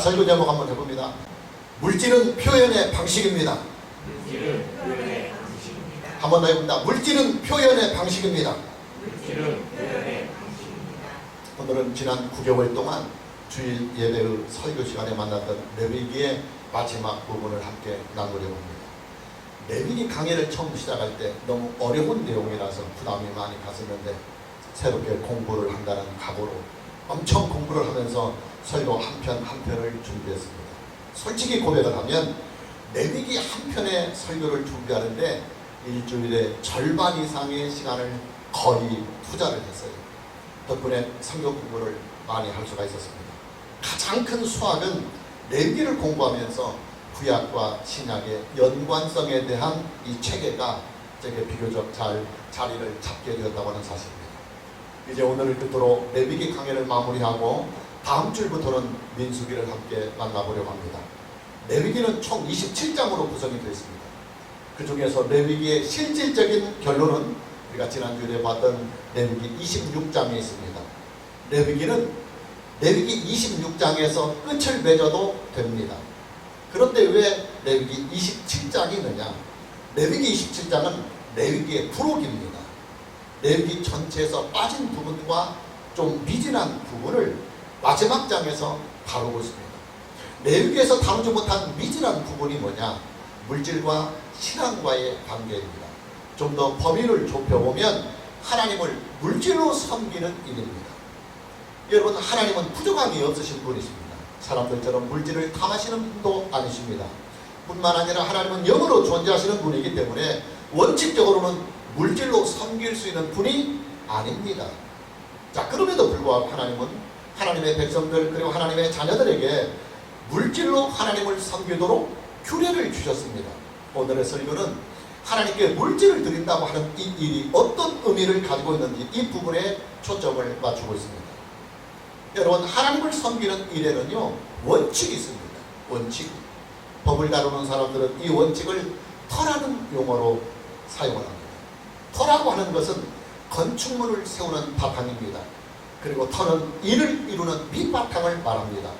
설교 제목 한번 해봅니다. 물질은 표현의 방식입니다. 한번 더 해봅니다. 물질은 표현의 방식입니다. 오늘은 지난 9개월 동안 주일 예배의 설교 시간에 만났던 레위기의 마지막 부분을 함께 나누려고 합니다. 레위기 강의를 처음 시작할 때 너무 어려운 내용이라서 부담이 많이 갔었는데 새롭게 공부를 한다는 각오로 엄청 공부를 하면서 설교 한 편 한 편을 준비했습니다. 솔직히 고백을 하면 레위기 한 편의 설교를 준비하는데 일주일에 절반 이상의 시간을 거의 투자를 했어요. 덕분에 성경 공부를 많이 할 수가 있었습니다. 가장 큰 수확은 레위기를 공부하면서 구약과 신약의 연관성에 대한 이 체계가 제게 비교적 잘 자리를 잡게 되었다고 하는 사실입니다. 이제 오늘을 끝으로 레위기 강의를 마무리하고 다음 주부터는 민수기를 함께 만나보려고 합니다. 레위기는 총 27장으로 구성이 되어 있습니다. 그 중에서 레위기의 실질적인 결론은 우리가 지난주에 봤던 레위기 26장에 있습니다. 레위기 26장에서 끝을 맺어도 됩니다. 그런데 왜 레위기 27장이 있느냐? 레위기 27장은 레위기의 부록입니다. 레위기 전체에서 빠진 부분과 좀 미진한 부분을 마지막 장에서 다루고 있습니다. 레위기에서 다루지 못한 미진한 부분이 뭐냐? 물질과 신앙과의 관계입니다. 좀 더 범위를 좁혀보면 하나님을 물질로 섬기는 일입니다. 여러분, 하나님은 부족함이 없으신 분이십니다. 사람들처럼 물질을 탐하시는 분도 아니십니다. 뿐만 아니라 하나님은 영으로 존재하시는 분이기 때문에 원칙적으로는 물질로 섬길 수 있는 분이 아닙니다. 자, 그럼에도 불구하고 하나님은 하나님의 백성들 그리고 하나님의 자녀들에게 물질로 하나님을 섬기도록 규례를 주셨습니다. 오늘의 설교는 하나님께 물질을 드린다고 하는 이 일이 어떤 의미를 가지고 있는지 이 부분에 초점을 맞추고 있습니다. 여러분, 하나님을 섬기는 일에는요 원칙이 있습니다. 원칙. 법을 다루는 사람들은 이 원칙을 터라는 용어로 사용을 합니다. 터라고 하는 것은 건축물을 세우는 바탕입니다. 그리고 터는 일을 이루는 밑바탕을 말합니다.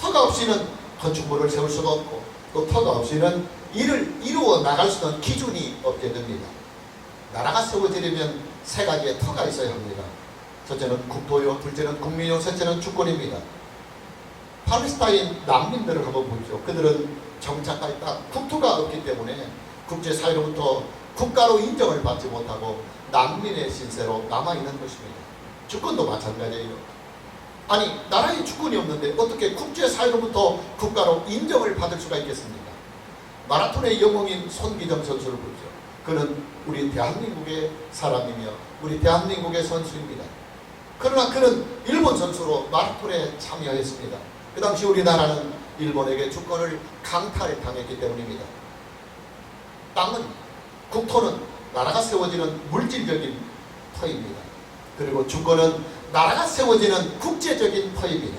터가 없이는 건축물을 세울 수가 없고 또 터가 없이는 일을 이루어 나갈 수 있는 기준이 없게 됩니다. 나라가 세워지려면 세 가지의 터가 있어야 합니다. 첫째는 국토요, 둘째는 국민요, 셋째는 주권입니다. 팔레스타인 난민들을 한번 보십시오. 그들은 정착할 딱 국토가 없기 때문에 국제사회로부터 국가로 인정을 받지 못하고 난민의 신세로 남아있는 것입니다. 주권도 마찬가지예요. 아니, 나라에 주권이 없는데 어떻게 국제사회로부터 국가로 인정을 받을 수가 있겠습니까? 마라톤의 영웅인 손기정 선수를 보죠. 그는 우리 대한민국의 사람이며 우리 대한민국의 선수입니다. 그러나 그는 일본 선수로 마라톤에 참여했습니다. 그 당시 우리나라는 일본에게 주권을 강탈당했기 때문입니다. 땅은, 국토는 나라가 세워지는 물질적인 터입니다. 그리고 주권은 나라가 세워지는 국제적인 터입니다.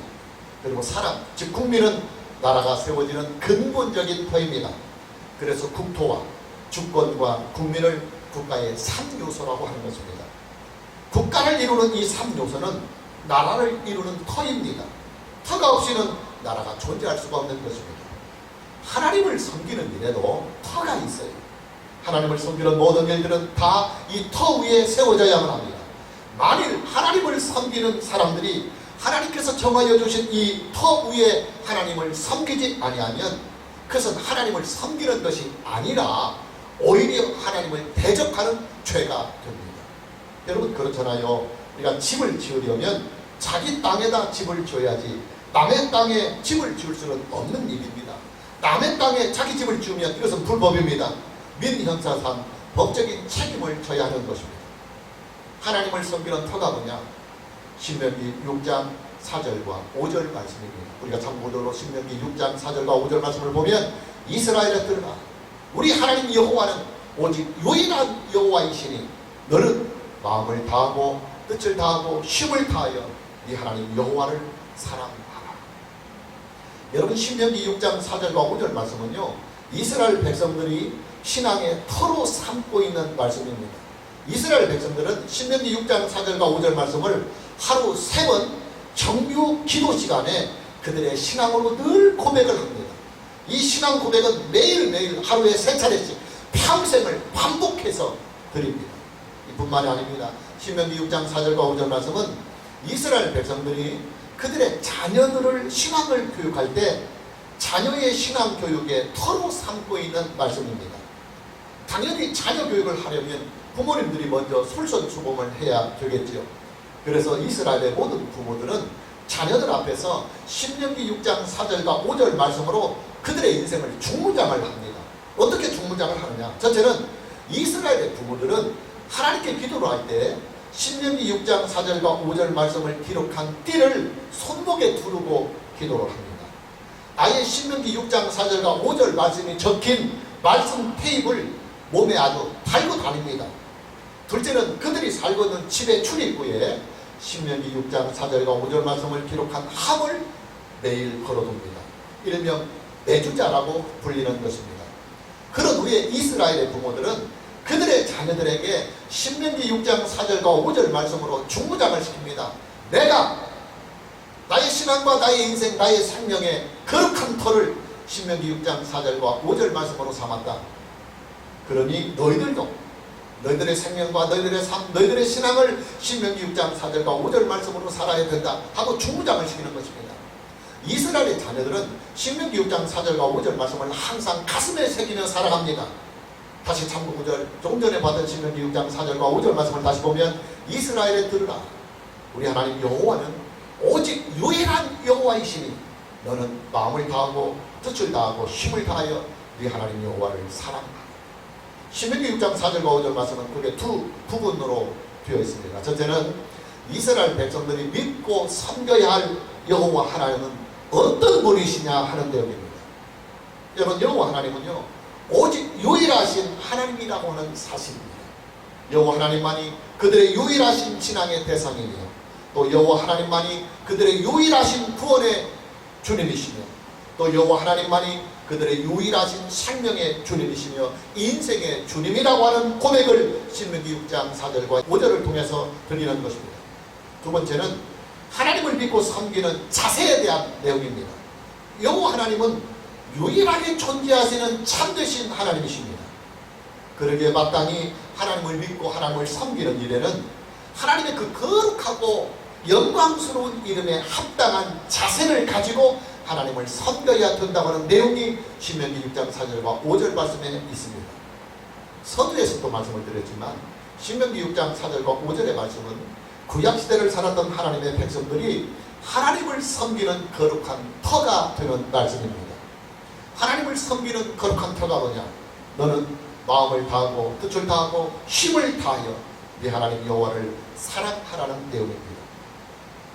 그리고 사람, 즉 국민은 나라가 세워지는 근본적인 터입니다. 그래서 국토와 주권과 국민을 국가의 3요소라고 하는 것입니다. 국가를 이루는 이 3요소는 나라를 이루는 터입니다. 터가 없이는 나라가 존재할 수가 없는 것입니다. 하나님을 섬기는 일에도 터가 있어요. 하나님을 섬기는 모든 일들은 다 이 터 위에 세워져야만 합니다. 만일 하나님을 섬기는 사람들이 하나님께서 정하여 주신 이 터 위에 하나님을 섬기지 아니하면 그것은 하나님을 섬기는 것이 아니라 오히려 하나님을 대적하는 죄가 됩니다. 여러분, 그렇잖아요. 우리가 집을 지으려면 자기 땅에다 집을 지어야지 남의 땅에 집을 지을 수는 없는 일입니다. 남의 땅에 자기 집을 지으면 이것은 불법입니다. 민형사상 법적인 책임을 져야 하는 것입니다. 하나님을 섬기는 터가 뭐냐? 신명기 6장 4절과 5절 말씀입니다. 우리가 참고적으로 신명기 6장 4절과 5절 말씀을 보면 이스라엘들아, 우리 하나님 여호와는 오직 유일한 여호와이시니 너는 마음을 다하고 뜻을 다하고 힘을 다하여 네 하나님 여호와를 사랑하라. 여러분, 신명기 6장 4절과 5절 말씀은요 이스라엘 백성들이 신앙의 터로 삼고 있는 말씀입니다. 이스라엘 백성들은 신명기 6장 4절과 5절 말씀을 하루 3번 정규 기도 시간에 그들의 신앙으로 늘 고백을 합니다. 이 신앙 고백은 매일매일 하루에 3차례씩 평생을 반복해서 드립니다. 이뿐만이 아닙니다. 신명기 6장 4절과 5절 말씀은 이스라엘 백성들이 그들의 자녀들을 신앙을 교육할 때 자녀의 신앙 교육에 터로 삼고 있는 말씀입니다. 당연히 자녀 교육을 하려면 부모님들이 먼저 솔선수범을 해야 되겠죠. 그래서 이스라엘의 모든 부모들은 자녀들 앞에서 신명기 6장 4절과 5절 말씀으로 그들의 인생을 중무장을 합니다. 어떻게 중무장을 하느냐? 첫째는 이스라엘의 부모들은 하나님께 기도를 할 때 신명기 6장 4절과 5절 말씀을 기록한 띠를 손목에 두르고 기도를 합니다. 아예 신명기 6장 4절과 5절 말씀이 적힌 말씀 테이프를 몸에 아주 달고 다닙니다. 둘째는 그들이 살고 있는 집의 출입구에 신명기 6장 4절과 5절 말씀을 기록한 함을 매일 걸어둡니다. 일명 내주자라고 불리는 것입니다. 그런 후에 이스라엘의 부모들은 그들의 자녀들에게 신명기 6장 4절과 5절 말씀으로 중무장을 시킵니다. 내가 나의 신앙과 나의 인생, 나의 생명의 거룩한 터를 신명기 6장 4절과 5절 말씀으로 삼았다. 그러니 너희들도 너희들의 생명과 너희들의 삶, 너희들의 신앙을 신명기 6장 4절과 5절 말씀으로 살아야 된다 하고 중무장을 시키는 것입니다. 이스라엘의 자녀들은 신명기 6장 4절과 5절 말씀을 항상 가슴에 새기며 살아갑니다. 다시 참고 구절, 조금 전에 봤던 신명기 6장 4절과 5절 말씀을 다시 보면 이스라엘에 들으라. 우리 하나님 여호와는 오직 유일한 여호와이시니 너는 마음을 다하고 뜻을 다하고 힘을 다하여 우리 하나님 여호와를 사랑하라. 신명기 6장 4절과 5절 말씀은 크게 두 부분으로 되어 있습니다. 첫째는 이스라엘 백성들이 믿고 섬겨야 할 여호와 하나님은 어떤 분이시냐 하는 내용입니다. 여러분, 여호와 하나님은요 오직 유일하신 하나님이라고 하는 사실입니다. 여호와 하나님만이 그들의 유일하신 신앙의 대상이며 또 여호와 하나님만이 그들의 유일하신 구원의 주님이시며 또 여호와 하나님만이 그들의 유일하신 생명의 주님이시며 인생의 주님이라고 하는 고백을 신명기 6장 4절과 5절을 통해서 드리는 것입니다. 두 번째는 하나님을 믿고 섬기는 자세에 대한 내용입니다. 여호와 하나님은 유일하게 존재하시는 참되신 하나님이십니다. 그러기에 마땅히 하나님을 믿고 하나님을 섬기는 일에는 하나님의 그 거룩하고 영광스러운 이름에 합당한 자세를 가지고 하나님을 섬겨야 된다고 하는 내용이 신명기 6장 4절과 5절 말씀에 있습니다. 서두에서도 말씀을 드렸지만 신명기 6장 4절과 5절의 말씀은 구약시대를 살았던 하나님의 백성들이 하나님을 섬기는 거룩한 터가 되는 말씀입니다. 하나님을 섬기는 거룩한 터가 뭐냐? 너는 마음을 다하고 뜻을 다하고 힘을 다하여 네 하나님 여호와를 사랑하라는 내용입니다.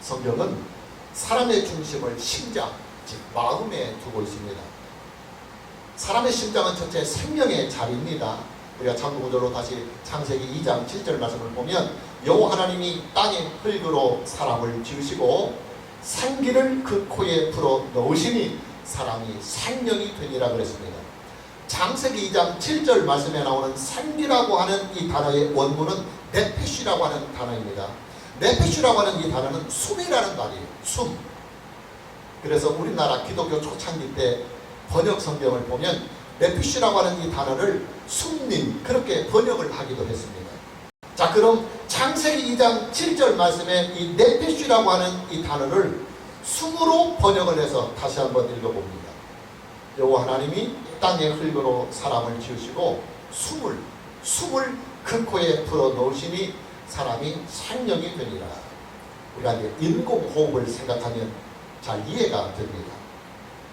성경은 사람의 중심을 심장, 즉 마음에 두고 있습니다. 사람의 심장은 첫째 생명의 자리입니다. 우리가 참고구절로 다시 창세기 2장 7절 말씀을 보면 여호와 하나님이 땅의 흙으로 사람을 지으시고 생기를 그 코에 불어 넣으시니 사람이 생명이 되니라 그랬습니다. 창세기 2장 7절 말씀에 나오는 생기라고 하는 이 단어의 원문은 네페시라고 하는 단어입니다. 네페시라고 하는 이 단어는 숨이라는 말이에요. 숨. 그래서 우리나라 기독교 초창기 때 번역 성경을 보면 네페시라고 하는 이 단어를 숨님 그렇게 번역을 하기도 했습니다. 자, 그럼 창세기 2장 7절 말씀에 이 네페시라고 하는 이 단어를 숨으로 번역을 해서 다시 한번 읽어봅니다. 여호와 하나님이 땅의 흙으로 사람을 지으시고 숨을 그 코에 불어 넣으시니 사람이 생명이 되니라. 우리가 이제 인공호흡을 생각하면 잘 이해가 됩니다.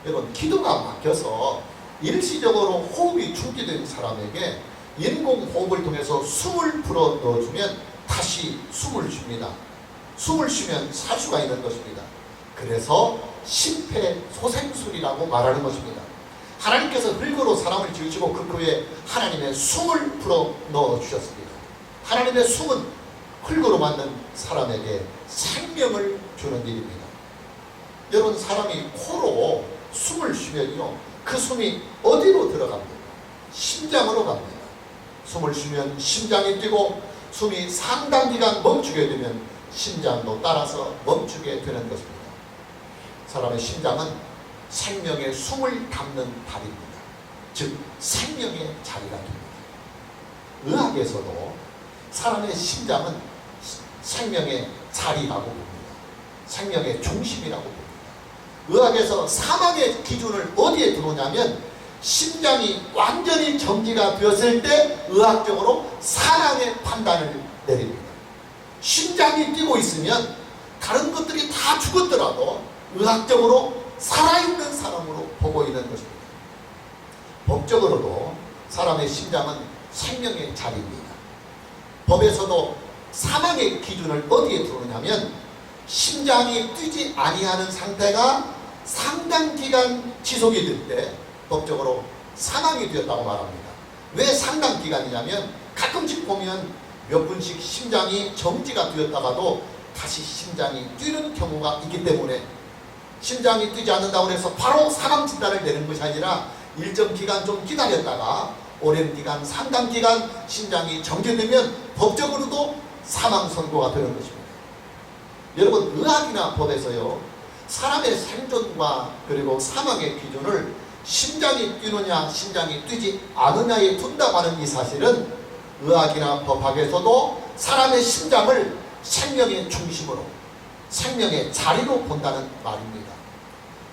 여러분, 기도가 막혀서 일시적으로 호흡이 중지된 사람에게 인공호흡을 통해서 숨을 불어 넣어주면 다시 숨을 쉽니다. 숨을 쉬면 살 수가 있는 것입니다. 그래서 심폐소생술이라고 말하는 것입니다. 하나님께서 흙으로 사람을 지으시고 그 코에 하나님의 숨을 불어 넣어주셨습니다. 하나님의 숨은 흙으로 만든 사람에게 생명을 주는 일입니다. 여러분, 사람이 코로 숨을 쉬면요, 그 숨이 어디로 들어갑니까? 심장으로 갑니다. 숨을 쉬면 심장이 뛰고 숨이 상당 기간 멈추게 되면 심장도 따라서 멈추게 되는 것입니다. 사람의 심장은 생명의 숨을 담는 다리입니다. 즉 생명의 자리가 됩니다. 의학에서도 사람의 심장은 생명의 자리라고 봅니다. 생명의 중심이라고 봅니다. 의학에서 사망의 기준을 어디에 두느냐면 심장이 완전히 정지가 되었을 때 의학적으로 사망의 판단을 내립니다. 심장이 뛰고 있으면 다른 것들이 다 죽었더라도 의학적으로 살아있는 사람으로 보고 있는 것입니다. 법적으로도 사람의 심장은 생명의 자리입니다. 법에서도 사망의 기준을 어디에 두느냐면 심장이 뛰지 아니하는 상태가 상당 기간 지속이 될 때 법적으로 사망이 되었다고 말합니다. 왜 상당 기간이냐면 가끔씩 보면 몇 분씩 심장이 정지가 되었다가도 다시 심장이 뛰는 경우가 있기 때문에 심장이 뛰지 않는다고 해서 바로 사망 진단을 내는 것이 아니라 일정 기간 좀 기다렸다가 오랜 기간, 상당 기간 심장이 정지되면 법적으로도 사망 선고가 되는 것입니다. 여러분, 의학이나 법에서요, 사람의 생존과 그리고 사망의 기준을 심장이 뛰느냐 심장이 뛰지 않느냐에 둔다고 하는 이 사실은 의학이나 법학에서도 사람의 심장을 생명의 중심으로, 생명의 자리로 본다는 말입니다.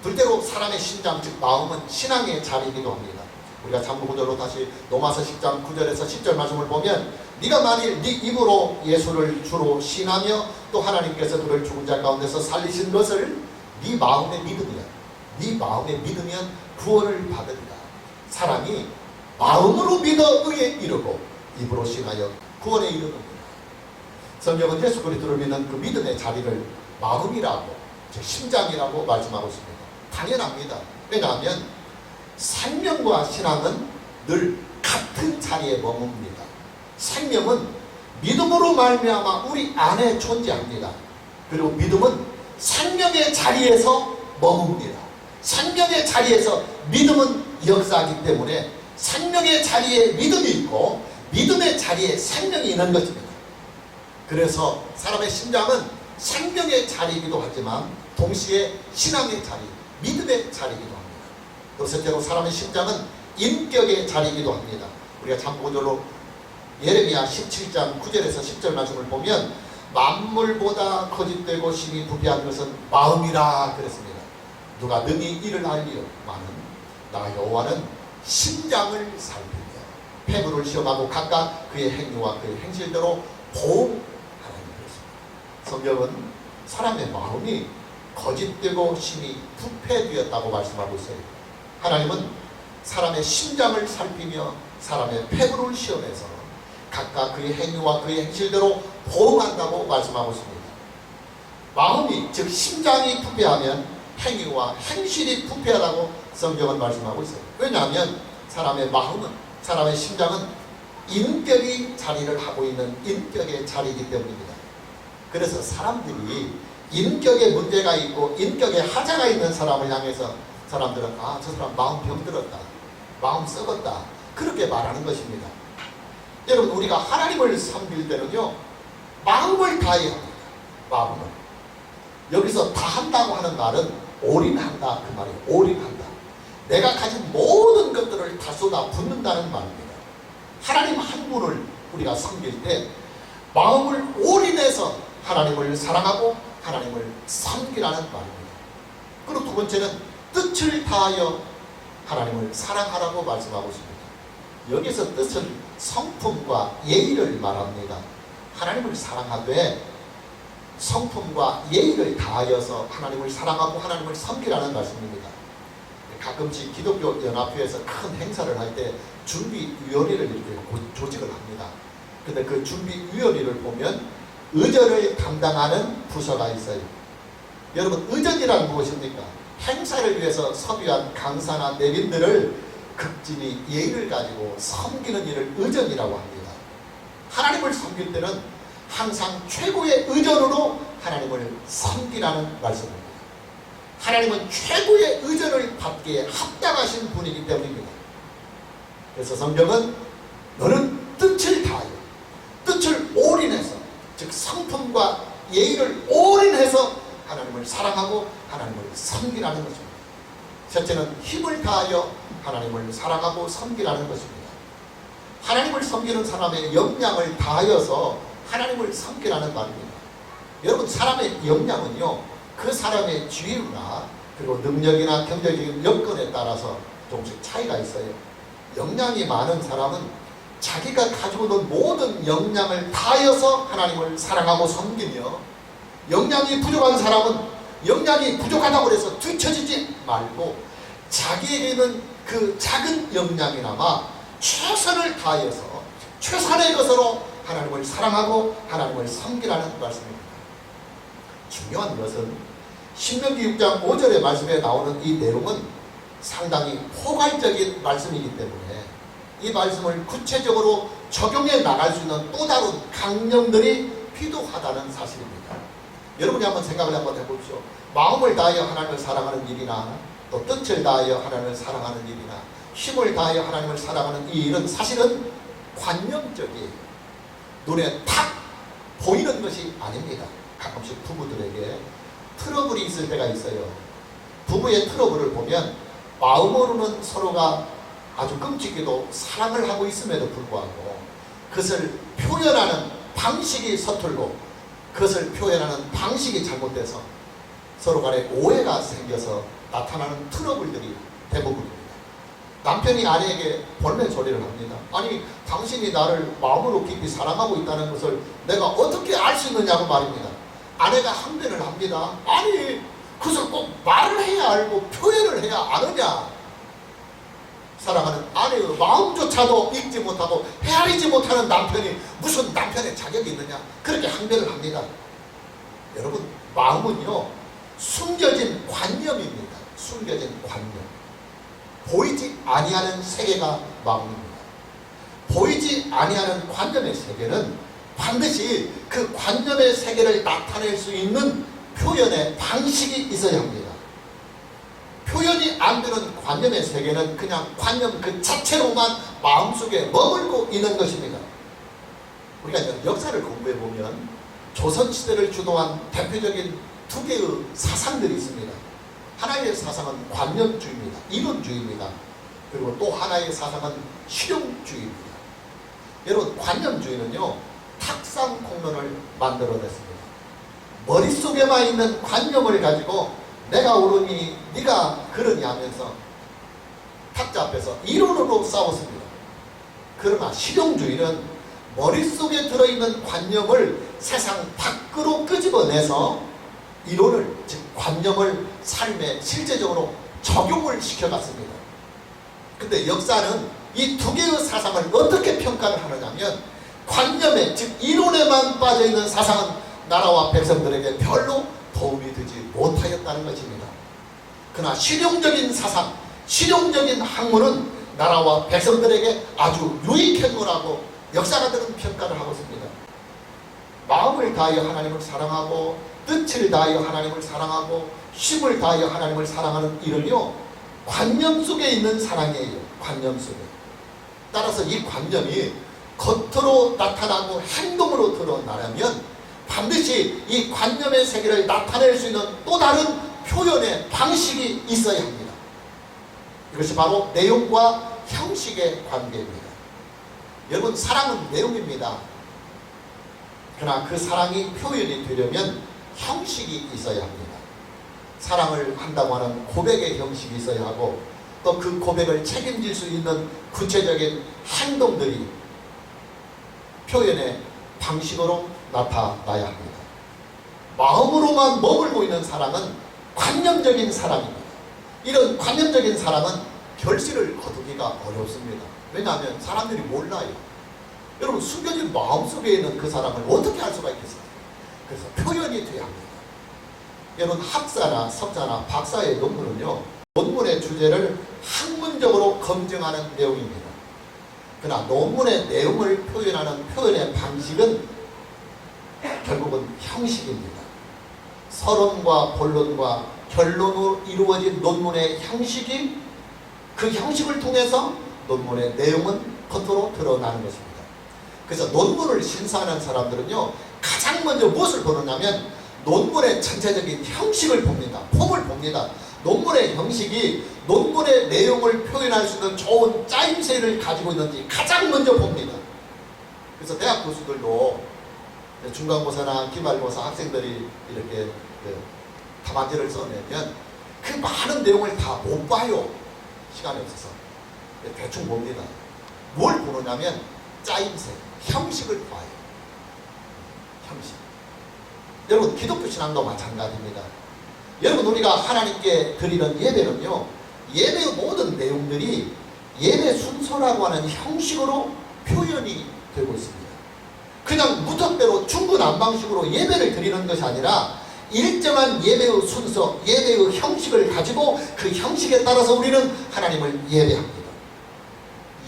둘째로 사람의 심장, 즉 마음은 신앙의 자리이기도 합니다. 우리가 참고구절로 다시 로마서 10장 9절에서 10절 말씀을 보면 네가 만일 네 입으로 예수를 주로 신하며 또 하나님께서 그를 죽은 자 가운데서 살리신 것을 네 마음에 믿으면, 네 마음에 믿으면 구원을 받으리라. 사람이 마음으로 믿어 의에 이르고 입으로 신하여 구원에 이르는 겁니다. 성경은 예수 그리스도를 믿는 그 믿음의 자리를 마음이라고, 즉 심장이라고 말씀하고 있습니다. 당연합니다. 왜냐하면 생명과 신앙은 늘 같은 자리에 머뭅니다. 생명은 믿음으로 말미암아 우리 안에 존재합니다. 그리고 믿음은 생명의 자리에서 머뭅니다. 생명의 자리에서 믿음은 역사하기 때문에 생명의 자리에 믿음이 있고 믿음의 자리에 생명이 있는 것입니다. 그래서 사람의 심장은 생명의 자리이기도 하지만 동시에 신앙의 자리, 믿음의 자리이기도 합니다. 또 셋째로 사람의 심장은 인격의 자리이기도 합니다. 우리가 참고절로 예레미야 17장 9절에서 10절 말씀을 보면 만물보다 거짓되고 심히 부패한 것은 마음이라 그랬습니다. 누가 능히 이를 알리오마는 나 여호와는 심장을 살피며 폐부를 시험하고 각각 그의 행위와 그의 행실대로 보응하라는 것입니다. 성경은 사람의 마음이 거짓되고 심히 부패되었다고 말씀하고 있어요. 하나님은 사람의 심장을 살피며 사람의 폐부를 시험해서 각각 그의 행위와 그의 행실대로 보응한다고 말씀하고 있습니다. 마음이, 즉 심장이 부패하면 행위와 행실이 부패하다고 성경은 말씀하고 있어요. 왜냐하면 사람의 마음은, 사람의 심장은 인격이 자리를 하고 있는 인격의 자리이기 때문입니다. 그래서 사람들이 인격에 문제가 있고 인격에 하자가 있는 사람을 향해서 사람들은 아, 저 사람 마음 병들었다, 마음 썩었다, 그렇게 말하는 것입니다. 여러분, 우리가 하나님을 섬길 때는요, 마음을 다해야 합니다. 마음을. 여기서 다한다고 하는 말은 올인한다, 그 말이에요. 올인한다. 내가 가진 모든 것들을 다 쏟아 붓는다는 말입니다. 하나님 한 분을 우리가 섬길 때 마음을 올인해서 하나님을 사랑하고 하나님을 섬기라는 말입니다. 그리고 두 번째는 뜻을 다하여 하나님을 사랑하라고 말씀하고 있습니다. 여기서 뜻은 성품과 예의를 말합니다. 하나님을 사랑하되 성품과 예의를 다하여서 하나님을 사랑하고 하나님을 섬기라는 말씀입니다. 가끔씩 기독교 연합회에서 큰 행사를 할 때 준비위원회를 이렇게 조직을 합니다. 근데 그 준비위원회를 보면 의전을 담당하는 부서가 있어요. 여러분, 의전이란 무엇입니까? 행사를 위해서 섭외한 강사나 내빈들을 극진히 예의를 가지고 섬기는 일을 의전이라고 합니다. 하나님을 섬길 때는 항상 최고의 의전으로 하나님을 섬기라는 말씀입니다. 하나님은 최고의 의전을 받기에 합당하신 분이기 때문입니다. 그래서 성경은 너는 뜻을 다하여, 뜻을 올인해서, 즉 성품과 예의를 올인해서 하나님을 사랑하고 하나님을 섬기라는 것입니다. 셋째는 힘을 다하여 하나님을 사랑하고 섬기라는 것입니다. 하나님을 섬기는 사람의 역량을 다하여서 하나님을 섬기라는 말입니다. 여러분, 사람의 역량은요, 그 사람의 지위나 그리고 능력이나 경제적인 여건에 따라서 조금씩 차이가 있어요. 역량이 많은 사람은 자기가 가지고 있는 모든 역량을 다하여서 하나님을 사랑하고 섬기며, 역량이 부족한 사람은 역량이 부족하다고 해서 뒤처지지 말고 자기에게 있는 그 작은 역량이나마 최선을 다하여서 최선의 것으로 하나님을 사랑하고 하나님을 섬기라는 말씀입니다. 중요한 것은 신명기 6장 5절의 말씀에 나오는 이 내용은 상당히 포괄적인 말씀이기 때문에 이 말씀을 구체적으로 적용해 나갈 수 있는 또 다른 강령들이 필요하다는 사실입니다. 여러분이 한번 생각을 한번 해보십시오. 마음을 다하여 하나님을 사랑하는 일이나 또 뜻을 다하여 하나님을 사랑하는 일이나 힘을 다하여 하나님을 사랑하는 이 일은 사실은 관념적이에요. 눈에 탁 보이는 것이 아닙니다. 가끔씩 부부들에게 트러블이 있을 때가 있어요. 부부의 트러블을 보면 마음으로는 서로가 아주 끔찍게도 사랑을 하고 있음에도 불구하고 그것을 표현하는 방식이 서툴고 그것을 표현하는 방식이 잘못돼서 서로 간에 오해가 생겨서 나타나는 트러블들이 대부분입니다. 남편이 아내에게 볼멘 소리를 합니다. 아니, 당신이 나를 마음으로 깊이 사랑하고 있다는 것을 내가 어떻게 알 수 있느냐고 말입니다. 아내가 항변을 합니다. 아니, 그것을 꼭 말을 해야 알고 표현을 해야 아느냐. 사랑하는 아내의 마음조차도 읽지 못하고 헤아리지 못하는 남편이 무슨 남편의 자격이 있느냐, 그렇게 항변을 합니다. 여러분, 마음은요 숨겨진 관념입니다. 숨겨진 관념. 보이지 아니하는 세계가 마음입니다. 보이지 아니하는 관념의 세계는 반드시 그 관념의 세계를 나타낼 수 있는 표현의 방식이 있어야 합니다. 표현이 안 되는 관념의 세계는 그냥 관념 그 자체로만 마음속에 머물고 있는 것입니다. 우리가 역사를 공부해보면 조선시대를 주도한 대표적인 두 개의 사상들이 있습니다. 하나의 사상은 관념주의입니다. 이론주의입니다. 그리고 또 하나의 사상은 실용주의입니다. 여러분, 관념주의는요 탁상공론을 만들어냈습니다. 머릿속에만 있는 관념을 가지고 내가 옳으니 네가 그러니 하면서 탁자 앞에서 이론으로 싸웠습니다. 그러나 실용주의는 머릿속에 들어있는 관념을 세상 밖으로 끄집어내서 이론을, 즉 관념을 삶에 실제적으로 적용을 시켜갔습니다. 근데 역사는 이 두 개의 사상을 어떻게 평가를 하느냐면 관념에, 즉 이론에만 빠져있는 사상은 나라와 백성들에게 별로 도움이 되지 못하였다는 것입니다. 그러나 실용적인 사상, 실용적인 학문은 나라와 백성들에게 아주 유익했노라고 역사가들은 평가를 하고 있습니다. 마음을 다하여 하나님을 사랑하고 뜻을 다하여 하나님을 사랑하고 힘을 다하여 하나님을 사랑하는 일은요 관념 속에 있는 사랑이에요. 관념 속에. 따라서 이 관념이 겉으로 나타나고 행동으로 드러나려면 반드시 이 관념의 세계를 나타낼 수 있는 또 다른 표현의 방식이 있어야 합니다. 이것이 바로 내용과 형식의 관계입니다. 여러분, 사랑은 내용입니다. 그러나 그 사랑이 표현이 되려면 형식이 있어야 합니다. 사랑을 한다고 하는 고백의 형식이 있어야 하고 또 그 고백을 책임질 수 있는 구체적인 행동들이 표현의 방식으로 나타나야 합니다. 마음으로만 머물고 있는 사랑은 관념적인 사랑입니다. 이런 관념적인 사랑은 결실을 거두기가 어렵습니다. 왜냐하면 사람들이 몰라요. 여러분, 숨겨진 마음속에 있는 그 사랑을 어떻게 알 수가 있겠어요? 그래서 표현이 돼야 합니다. 여러분, 학사나 석사나 박사의 논문은요 논문의 주제를 학문적으로 검증하는 내용입니다. 그러나 논문의 내용을 표현하는 표현의 방식은 결국은 형식입니다. 서론과 본론과 결론으로 이루어진 논문의 형식이 그 형식을 통해서 논문의 내용은 겉으로 드러나는 것입니다. 그래서 논문을 심사하는 사람들은요 가장 먼저 무엇을 보느냐면 논문의 전체적인 형식을 봅니다. 폼을 봅니다. 논문의 형식이 논문의 내용을 표현할 수 있는 좋은 짜임새를 가지고 있는지 가장 먼저 봅니다. 그래서 대학 교수들도 중간고사나 기말고사 학생들이 이렇게 답안지를 써내면 그 많은 내용을 다 못 봐요. 시간이 없어서. 대충 봅니다. 뭘 보느냐면 짜임새, 형식을 봐요. 형식. 여러분 기독교 신앙도 마찬가지입니다. 여러분 우리가 하나님께 드리는 예배는요, 예배의 모든 내용들이 예배 순서라고 하는 형식으로 표현이 되고 있습니다. 그냥 무턱대로 중구난방식으로 예배를 드리는 것이 아니라 일정한 예배의 순서, 예배의 형식을 가지고 그 형식에 따라서 우리는 하나님을 예배합니다.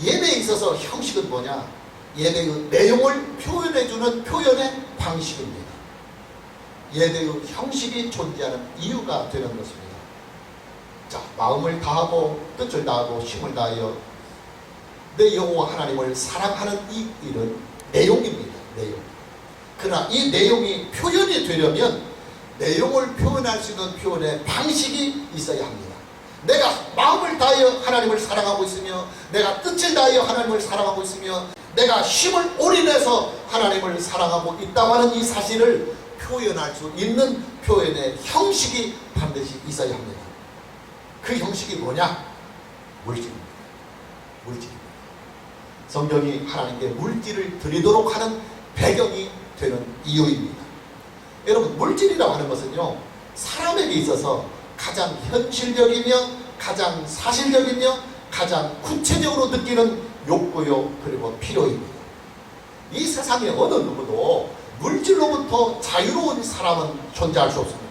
예배에 있어서 형식은 뭐냐? 예배의 내용을 표현해주는 표현의 방식입니다. 예배의 형식이 존재하는 이유가 되는 것입니다. 자, 마음을 다하고 뜻을 다하고 힘을 다하여 내 여호와 하나님을 사랑하는 이 일은 내용입니다. 내용. 그러나 이 내용이 표현이 되려면 내용을 표현할 수 있는 표현의 방식이 있어야 합니다. 내가 마음을 다하여 하나님을 사랑하고 있으며, 내가 뜻을 다하여 하나님을 사랑하고 있으며, 내가 힘을 올인해서 하나님을 사랑하고 있다고 하는 이 사실을 표현할 수 있는 표현의 형식이 반드시 있어야 합니다. 그 형식이 뭐냐? 물질입니다. 물질입니다. 성경이 하나님께 물질을 드리도록 하는 배경이 되는 이유입니다. 여러분 물질이라고 하는 것은요, 사람에게 있어서 가장 현실적이며 가장 사실적이며 가장 구체적으로 느끼는 욕구요 그리고 필요입니다. 이 세상에 어느 누구도 물질로부터 자유로운 사람은 존재할 수 없습니다.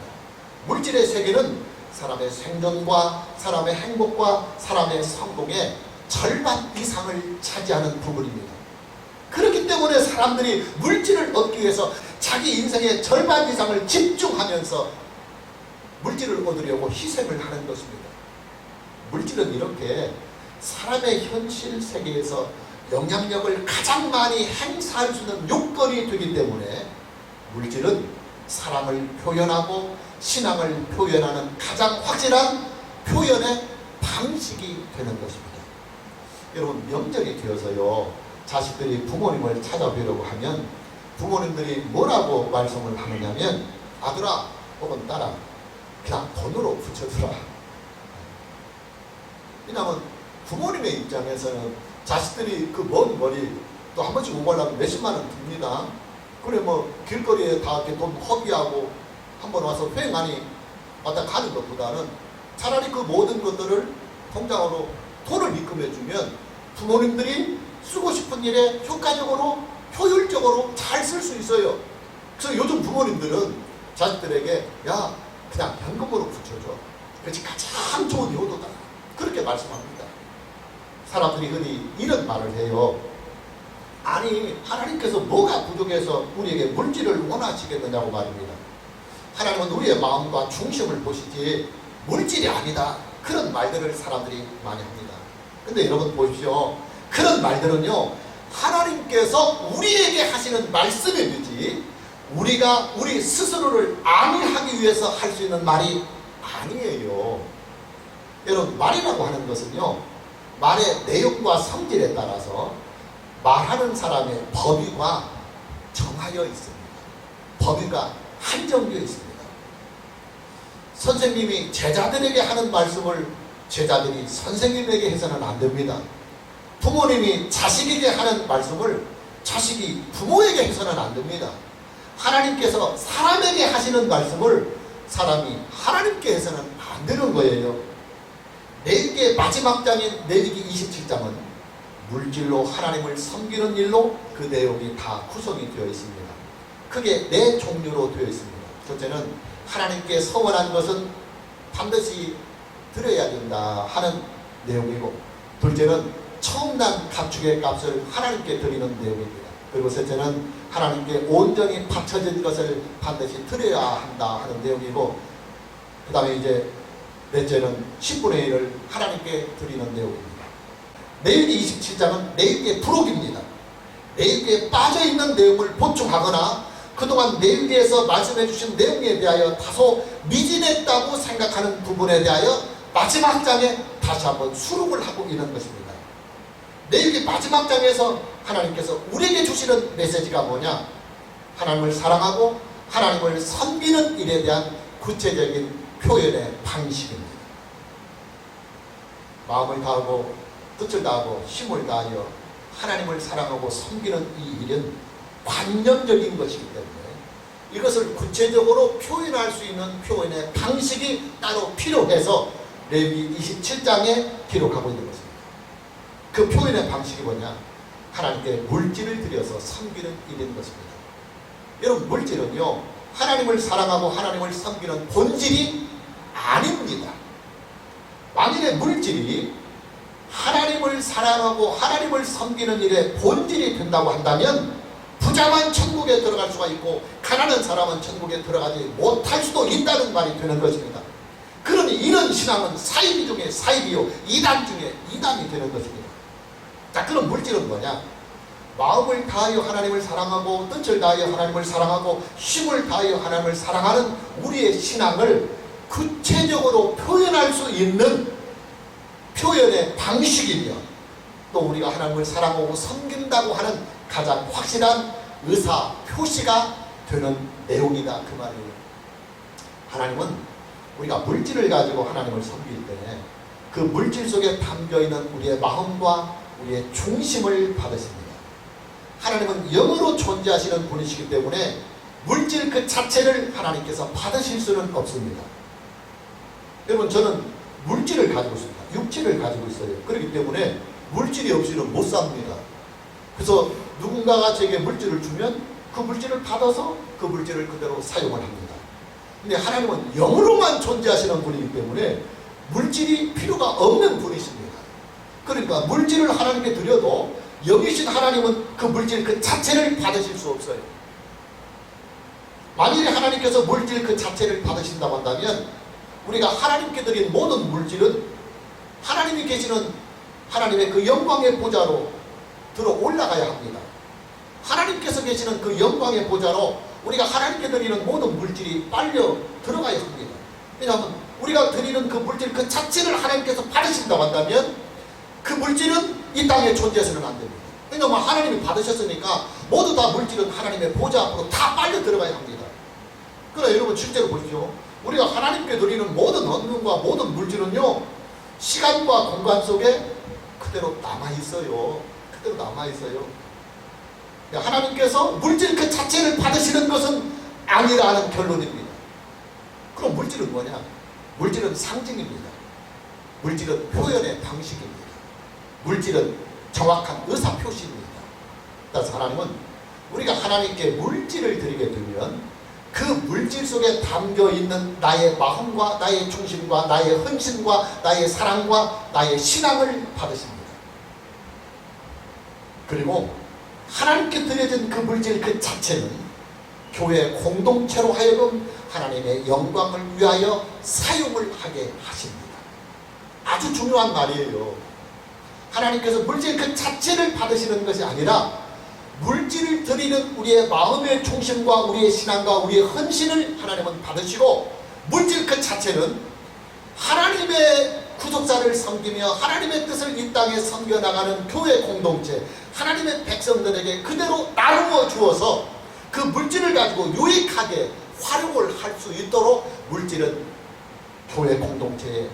물질의 세계는 사람의 생존과 사람의 행복과 사람의 성공의 절반 이상을 차지하는 부분입니다. 그렇기 때문에 사람들이 물질을 얻기 위해서 자기 인생의 절반 이상을 집중하면서 물질을 얻으려고 희생을 하는 것입니다. 물질은 이렇게 사람의 현실 세계에서 영향력을 가장 많이 행사할 수 있는 요건이 되기 때문에 물질은 사람을 표현하고 신앙을 표현하는 가장 확실한 표현의 방식이 되는 것입니다. 여러분 명절이 되어서요, 자식들이 부모님을 찾아뵈려고 하면 부모님들이 뭐라고 말씀을 하느냐면, 아들아 혹은 딸아 그냥 돈으로 붙여주라. 왜냐하면 부모님의 입장에서는 자식들이 그 먼 거리 또 한 번씩 오고 하려면 몇십만 원 듭니다. 그래 뭐 길거리에 다 이렇게 돈 허비하고 한번 와서 휑하니 왔다 가는 것보다는 차라리 그 모든 것들을 통장으로 돈을 입금해주면 부모님들이 쓰고 싶은 일에 효과적으로 효율적으로 잘 쓸 수 있어요. 그래서 요즘 부모님들은 자식들에게 야 그냥 현금으로 붙여줘. 그렇지 가장 좋은 효도다. 그렇게 말씀합니다. 사람들이 흔히 이런 말을 해요. 아니 하나님께서 뭐가 부족해서 우리에게 물질을 원하시겠느냐고 말입니다. 하나님은 우리의 마음과 중심을 보시지 물질이 아니다. 그런 말들을 사람들이 많이 합니다. 근데 여러분 보십시오. 그런 말들은요, 하나님께서 우리에게 하시는 말씀이지 우리가 우리 스스로를 안위하기 위해서 할 수 있는 말이 아니에요. 여러분 말이라고 하는 것은요, 말의 내용과 성질에 따라서 말하는 사람의 법위가 정하여 있습니다. 법위가 한정되어 있습니다. 선생님이 제자들에게 하는 말씀을 제자들이 선생님에게 해서는 안 됩니다. 부모님이 자식에게 하는 말씀을 자식이 부모에게 해서는 안 됩니다. 하나님께서 사람에게 하시는 말씀을 사람이 하나님께 해서는 안 되는 거예요. 레위기의 마지막 장인 레위기 27장은 물질로 하나님을 섬기는 일로 그 내용이 다 구성이 되어 있습니다. 크게 네 종류로 되어 있습니다. 첫째는 하나님께 서원한 것은 반드시 드려야 된다 하는 내용이고, 둘째는 처음 난 가축의 값을 하나님께 드리는 내용입니다. 그리고 셋째는 하나님께 온전히 바쳐진 것을 반드시 드려야 한다 하는 내용이고, 그 다음에 이제 넷째는 10분의 1을 하나님께 드리는 내용입니다. 레위기 27장은 레위기의 부록입니다. 레위기에 빠져있는 내용을 보충하거나 그동안 레위기에서 말씀해 주신 내용에 대하여 다소 미진했다고 생각하는 부분에 대하여 마지막 장에 다시 한번 수록을 하고 있는 것입니다. 레위기 마지막 장에서 하나님께서 우리에게 주시는 메시지가 뭐냐? 하나님을 사랑하고 하나님을 섬기는 일에 대한 구체적인 표현의 방식입니다. 마음을 다하고 뜻을 다하고 힘을 다하여 하나님을 사랑하고 섬기는 이 일은 관념적인 것이기 때문에 이것을 구체적으로 표현할 수 있는 표현의 방식이 따로 필요해서 레위기 27장에 기록하고 있는 것입니다. 그 표현의 방식이 뭐냐? 하나님께 물질을 들여서 섬기는 일인 것입니다. 여러분, 물질은요, 하나님을 사랑하고 하나님을 섬기는 본질이 아닙니다. 만일에 물질이 하나님을 사랑하고 하나님을 섬기는 일의 본질이 된다고 한다면 부자만 천국에 들어갈 수가 있고 가난한 사람은 천국에 들어가지 못할 수도 있다는 말이 되는 것입니다. 그러니 이런 신앙은 사이비 중에 사이비요, 이단 중에 이단이 되는 것입니다. 자, 그럼 물질은 뭐냐? 마음을 다하여 하나님을 사랑하고 뜻을 다하여 하나님을 사랑하고 힘을 다하여 하나님을 사랑하는 우리의 신앙을 구체적으로 표현할 수 있는 표현의 방식이며 또 우리가 하나님을 사랑하고 섬긴다고 하는 가장 확실한 의사 표시가 되는 내용이다, 그 말이에요. 하나님은 우리가 물질을 가지고 하나님을 섬길 때 그 물질 속에 담겨있는 우리의 마음과 우리의 중심을 받으십니다. 하나님은 영으로 존재하시는 분이시기 때문에 물질 그 자체를 하나님께서 받으실 수는 없습니다. 여러분, 저는 물질을 가지고 있습니다. 육체를 가지고 있어요. 그렇기 때문에 물질이 없이는 못 삽니다. 그래서 누군가가 제게 물질을 주면 그 물질을 받아서 그 물질을 그대로 사용을 합니다. 근데 하나님은 영으로만 존재하시는 분이기 때문에 물질이 필요가 없는 분이십니다. 그러니까 물질을 하나님께 드려도 영이신 하나님은 그 물질 그 자체를 받으실 수 없어요. 만일에 하나님께서 물질 그 자체를 받으신다고 한다면 우리가 하나님께 드린 모든 물질은 하나님이 계시는 하나님의 그 영광의 보좌로 들어 올라가야 합니다. 하나님께서 계시는 그 영광의 보좌로 우리가 하나님께 드리는 모든 물질이 빨려 들어가야 합니다. 왜냐하면 우리가 드리는 그 물질 그 자체를 하나님께서 받으신다고 한다면 그 물질은 이 땅에 존재해서는 안 됩니다. 왜냐하면 하나님이 받으셨으니까 모두 다 물질은 하나님의 보좌 앞으로 다 빨려 들어가야 합니다. 그러나 여러분, 실제로 보십시오. 우리가 하나님께 드리는 모든 언능과 모든 물질은요, 시간과 공간 속에 그대로 남아있어요. 그대로 남아있어요. 하나님께서 물질 그 자체를 받으시는 것은 아니라는 결론입니다. 그럼 물질은 뭐냐? 물질은 상징입니다. 물질은 표현의 방식입니다. 물질은 정확한 의사표시입니다. 따라서 하나님은 우리가 하나님께 물질을 드리게 되면 그 물질 속에 담겨있는 나의 마음과 나의 중심과 나의 헌신과 나의 사랑과 나의 신앙을 받으십니다. 그리고 하나님께 드려진 그 물질 그 자체는 교회 공동체로 하여금 하나님의 영광을 위하여 사용을 하게 하십니다. 아주 중요한 말이에요. 하나님께서 물질 그 자체를 받으시는 것이 아니라 물질을 드리는 우리의 마음의 중심과 우리의 신앙과 우리의 헌신을 하나님은 받으시고 물질 그 자체는 하나님의 구속사를 섬기며 하나님의 뜻을 이 땅에 섬겨나가는 교회 공동체, 하나님의 백성들에게 그대로 나누어 주어서 그 물질을 가지고 유익하게 활용을 할 수 있도록 물질은 교회 공동체에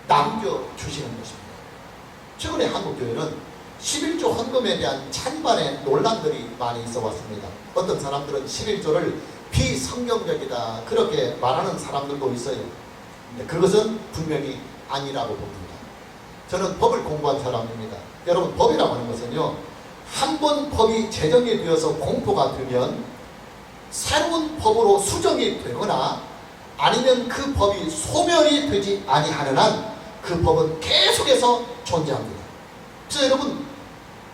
남겨주시는 것입니다. 최근에 한국교회는 11조 헌금에 대한 찬반의 논란들이 많이 있어 왔습니다. 어떤 사람들은 11조를 비성경적이다 그렇게 말하는 사람들도 있어요. 근데 그것은 분명히 아니라고 봅니다. 저는 법을 공부한 사람입니다. 여러분, 법이라고 하는 것은요, 한 번 법이 제정이 되어서 공포가 되면 새로운 법으로 수정이 되거나 아니면 그 법이 소멸이 되지 아니하는 한 그 법은 계속해서 존재합니다. 그래서 여러분,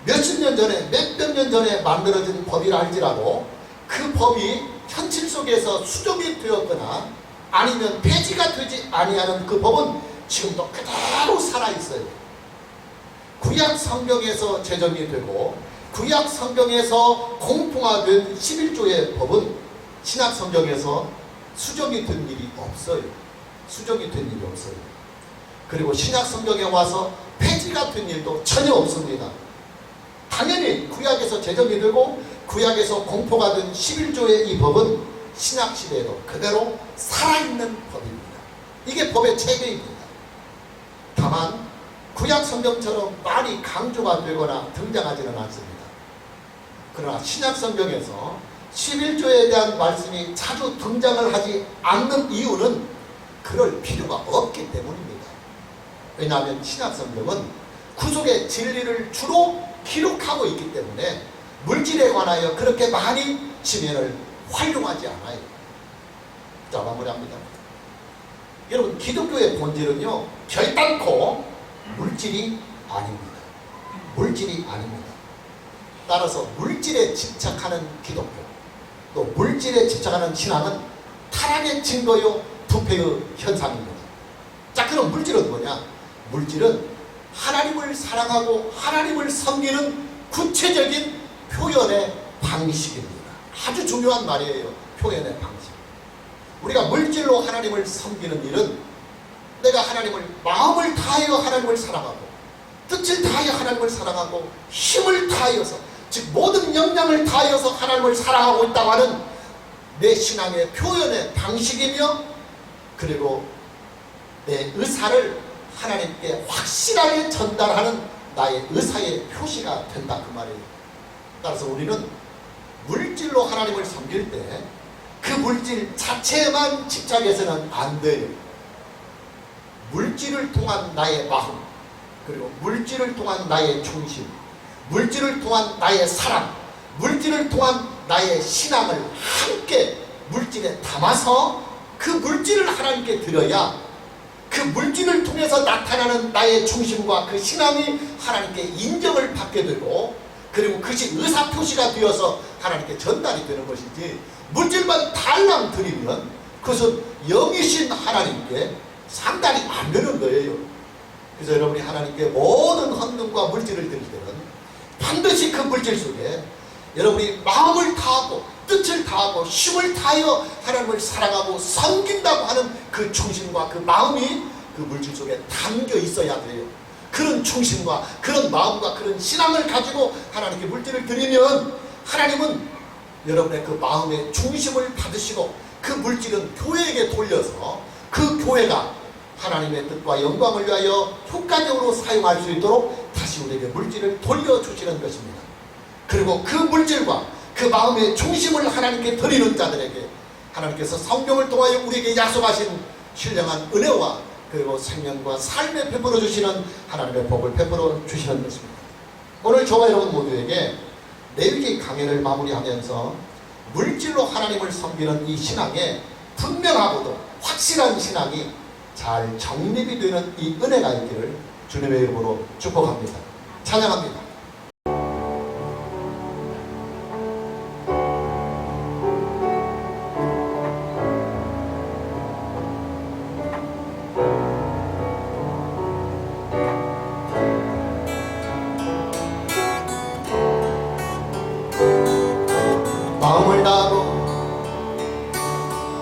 몇십 년 전에 몇백 년 전에 만들어진 법이라 할지라도 그 법이 현실 속에서 수정이 되었거나 아니면 폐지가 되지 아니하는 그 법은 지금도 그대로 살아있어요. 구약 성경에서 제정이 되고 구약 성경에서 공통화된 11조의 법은 신약 성경에서 수정이 된 일이 없어요. 수정이 된 일이 없어요. 그리고 신약 성경에 와서 폐지가 된 일도 전혀 없습니다. 당연히 구약에서 제정이 되고 구약에서 공포가 된 11조의 이 법은 신약 시대에도 그대로 살아있는 법입니다. 이게 법의 체계입니다. 다만 구약 성경처럼 많이 강조가 되거나 등장하지는 않습니다. 그러나 신약 성경에서 11조에 대한 말씀이 자주 등장을 하지 않는 이유는 그럴 필요가 없기 때문입니다. 왜냐하면 신약 성경은 구속의 진리를 주로 기록하고 있기 때문에 물질에 관하여 그렇게 많이 지면을 활용하지 않아요. 자, 마무리합니다. 여러분, 기독교의 본질은요, 결단코 물질이 아닙니다. 물질이 아닙니다. 따라서 물질에 집착하는 기독교, 또 물질에 집착하는 신앙은 타락의 증거요, 부패의 현상입니다. 자, 그럼 물질은 뭐냐? 물질은 하나님을 사랑하고 하나님을 섬기는 구체적인 표현의 방식입니다. 아주 중요한 말이에요. 표현의 방식. 우리가 물질로 하나님을 섬기는 일은 내가 하나님을 마음을 다하여 하나님을 사랑하고 뜻을 다하여 하나님을 사랑하고 힘을 다하여서, 즉 모든 역량을 다하여서 하나님을 사랑하고 있다고 하는 내 신앙의 표현의 방식이며, 그리고 내 의사를 하나님께 확실하게 전달하는 나의 의사의 표시가 된다, 그 말이에요. 따라서 우리는 물질로 하나님을 섬길 때 그 물질 자체에만 집착해서는 안 돼요. 물질을 통한 나의 마음, 그리고 물질을 통한 나의 중심, 물질을 통한 나의 사랑, 물질을 통한 나의 신앙을 함께 물질에 담아서 그 물질을 하나님께 드려야 그 물질을 통해서 나타나는 나의 중심과 그 신앙이 하나님께 인정을 받게 되고, 그리고 그것이 의사표시가 되어서 하나님께 전달이 되는 것이지, 물질만 달랑 드리면 그것은 영이신 하나님께 상달이 안 되는 거예요. 그래서 여러분이 하나님께 모든 헌금과 물질을 드릴 때는 반드시 그 물질 속에 여러분이 마음을 다하고 뜻을 다하고 힘을 다하여 하나님을 사랑하고 섬긴다고 하는 그 중심과 그 마음이 그 물질 속에 담겨 있어야 돼요. 그런 중심과 그런 마음과 그런 신앙을 가지고 하나님께 물질을 드리면 하나님은 여러분의 그 마음의 중심을 받으시고 그 물질은 교회에게 돌려서 그 교회가 하나님의 뜻과 영광을 위하여 효과적으로 사용할 수 있도록 다시 우리에게 물질을 돌려주시는 것입니다. 그리고 그 물질과 그 마음의 중심을 하나님께 드리는 자들에게 하나님께서 성경을 통하여 우리에게 약속하신 신령한 은혜와 그리고 생명과 삶에 베풀어 주시는 하나님의 복을 베풀어 주시는 것입니다. 오늘 저와 여러분 모두에게 레위기 강해를 마무리하면서 물질로 하나님을 섬기는 이 신앙에 분명하고도 확실한 신앙이 잘 정립이 되는 이 은혜가 있기를 주님의 이름으로 축복합니다. 찬양합니다.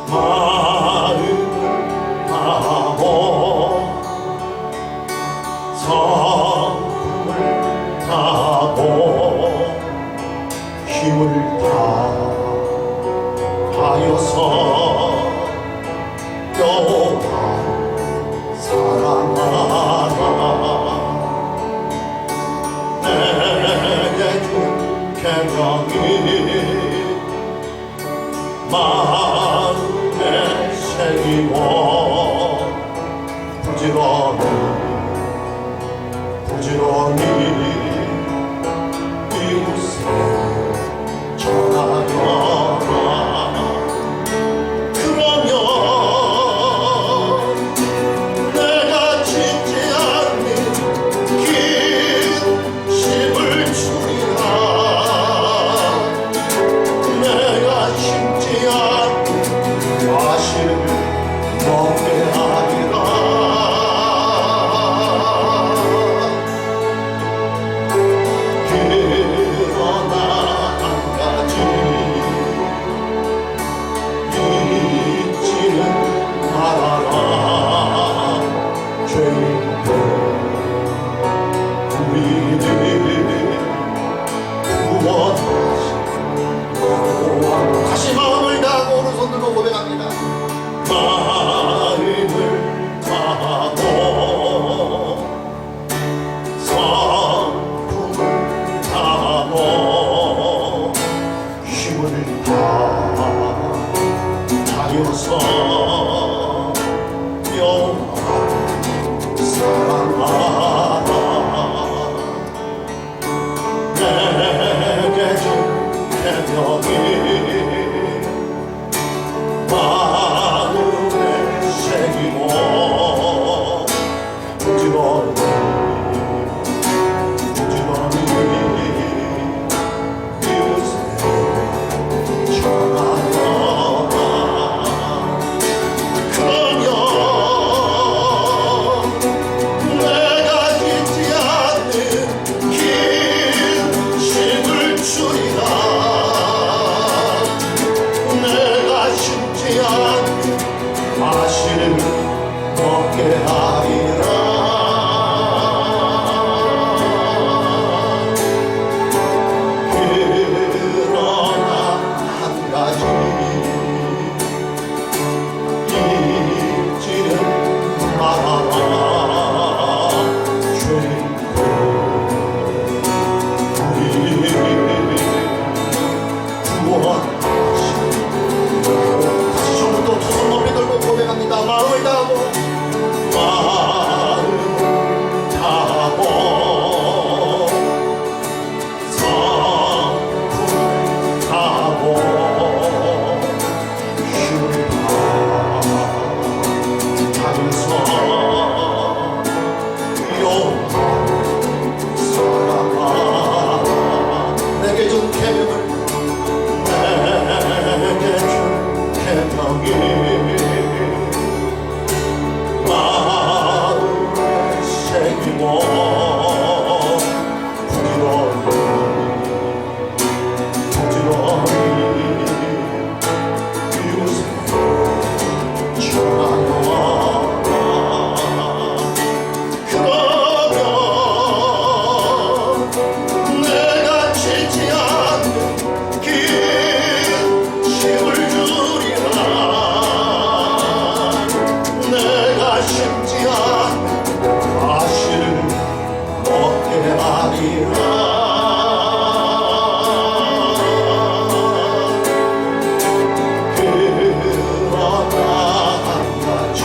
마음을 다하고 성품을 다하고 힘을 다하여서 여호와 사랑하라. 내게 준 계명이 마음에 새기고 부지런히 이웃에 전하여라. 그러면 내가 짓지 않는 긴 씹을 주리라. 내가 심지 않는 과실을 먹게 하리라. 그리워 부지런히 이웃에 전하노라. 그러면 내가 짓지 않는 긴 힘을 주리라. 내가 심지 않는 과실을 먹게 하리라. 그러나 한 가지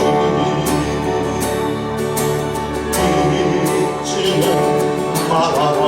잊지는 말아라.